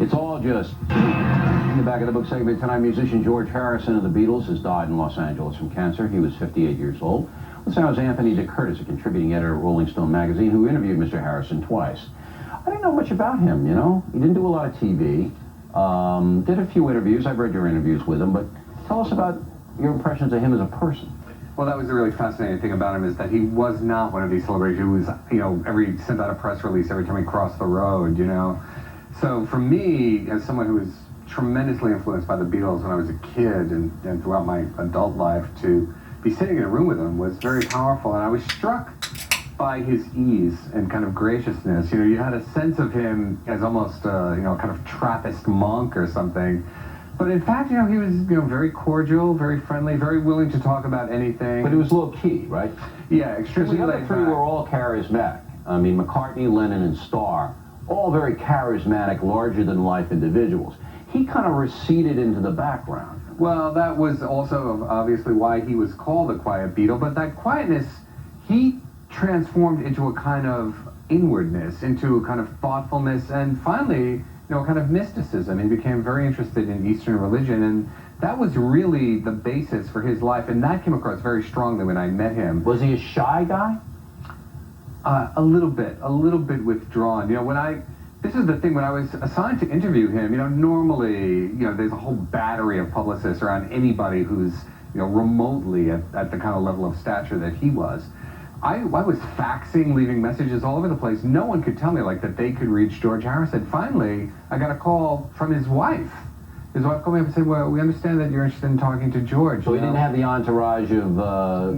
It's all just... In the back of the book segment tonight, musician George Harrison of the Beatles has died in Los Angeles from cancer. He was 58 years old. This now is Anthony DeCurtis, a contributing editor of Rolling Stone magazine, who interviewed Mr. Harrison twice. I didn't know much about him, you know. He didn't do a lot of TV. Did a few interviews. I've read your interviews with him, but tell us about your impressions of him as a person. Well, that was the really fascinating thing about him, is that he was not one of these celebrities who was, you know, sent out a press release every time he crossed the road, you know. So for me, as someone who was tremendously influenced by the Beatles when I was a kid and throughout my adult life, to be sitting in a room with him was very powerful, and I was struck by his ease and kind of graciousness. You know, you had a sense of him as almost, you know, kind of Trappist monk or something. But in fact, you know, he was, you know, very cordial, very friendly, very willing to talk about anything. But he was low-key, right? Yeah, extremely the other laid three back. were all charismatic. I mean, McCartney, Lennon, and Starr, all very charismatic, larger-than-life individuals. He kind of receded into the background. Well, that was also obviously why he was called the Quiet Beatle, but that quietness, he transformed into a kind of inwardness, into a kind of thoughtfulness, and finally, you know, kind of mysticism. He became very interested in Eastern religion, and that was really the basis for his life, and that came across very strongly when I met him. Was he a shy guy? A little bit withdrawn. You know, this is the thing, when I was assigned to interview him, you know, normally, you know, there's a whole battery of publicists around anybody who's, you know, remotely at the kind of level of stature that he was. I was faxing, leaving messages all over the place. No one could tell me, like, that they could reach George Harrison. Finally, I got a call from his wife. His wife called me up and said, well, we understand that you're interested in talking to George. So he didn't have the entourage of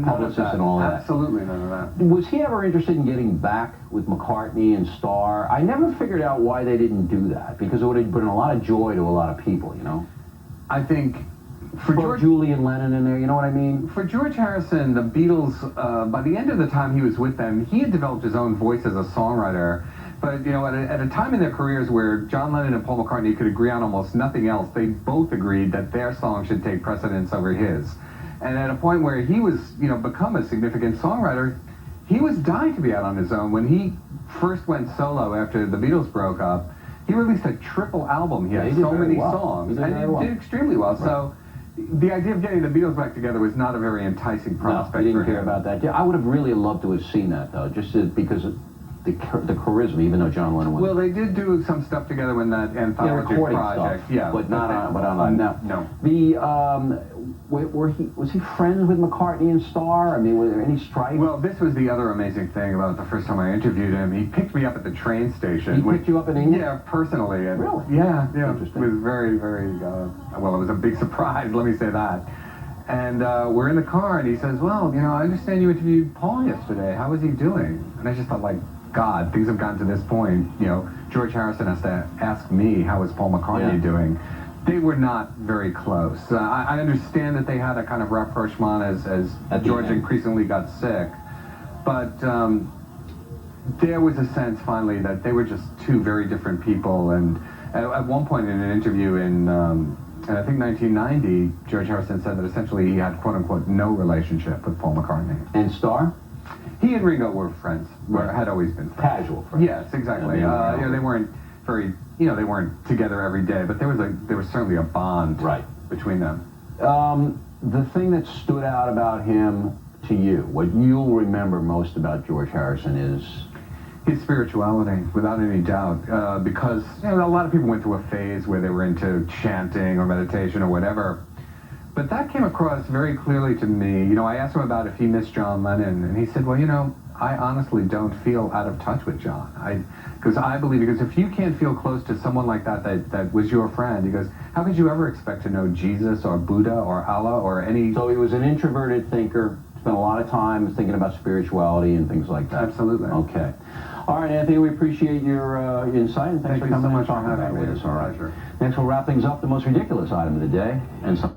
publicists and all that? Absolutely none of that. Was he ever interested in getting back with McCartney and Starr? I never figured out why they didn't do that, because it would have been a lot of joy to a lot of people, you know? I think... For Julian Lennon in there, you know what I mean? For George Harrison, the Beatles, by the end of the time he was with them, he had developed his own voice as a songwriter. But, you know, at a time in their careers where John Lennon and Paul McCartney could agree on almost nothing else, they both agreed that their song should take precedence over his. And at a point where he was, you know, become a significant songwriter, he was dying to be out on his own. When he first went solo after the Beatles broke up, he released a triple album. He had so many songs, and he did extremely well. Right. So the idea of getting the Beatles back together was not a very enticing prospect. No, he didn't care about that. Yeah, I would have really loved to have seen that, though, just because of the charisma, even though John Lennon was... Well, they did do some stuff together when that anthology project. Stuff, yeah, but not on no. Was he friends with McCartney and Starr? I mean, were there any strife? Well, this was the other amazing thing about the first time I interviewed him. He picked me up at the train station. He picked you up in England? Yeah, personally. And really? Yeah. Interesting. It was very, very, well, it was a big surprise, let me say that. And we're in the car, and he says, well, you know, I understand you interviewed Paul yesterday. How was he doing? And I just thought, like, God, things have gotten to this point. You know, George Harrison has to ask me, how is Paul McCartney doing? They were not very close. I understand that they had a kind of rapprochement as George increasingly got sick. But there was a sense, finally, that they were just two very different people. And at one point in an interview in, I think 1990, George Harrison said that essentially he had, quote-unquote, no relationship with Paul McCartney. And Starr? He and Ringo were friends, had always been friends. Casual friends. Yes, exactly. You know, they weren't very, you know, they weren't together every day, but there was certainly a bond between them. The thing that stood out about him to you, what you'll remember most about George Harrison, is his spirituality, without any doubt, because, you know, a lot of people went through a phase where they were into chanting or meditation or whatever. But that came across very clearly to me. You know, I asked him about if he missed John Lennon, and he said, well, you know, I honestly don't feel out of touch with John. Because if you can't feel close to someone like that was your friend, he goes, how could you ever expect to know Jesus or Buddha or Allah or any... So he was an introverted thinker, spent a lot of time thinking about spirituality and things like that. Absolutely. Okay. All right, Anthony, we appreciate your insight, and thanks for coming and talking about it with us. All right. Next, we'll wrap things up, the most ridiculous item of the day, and some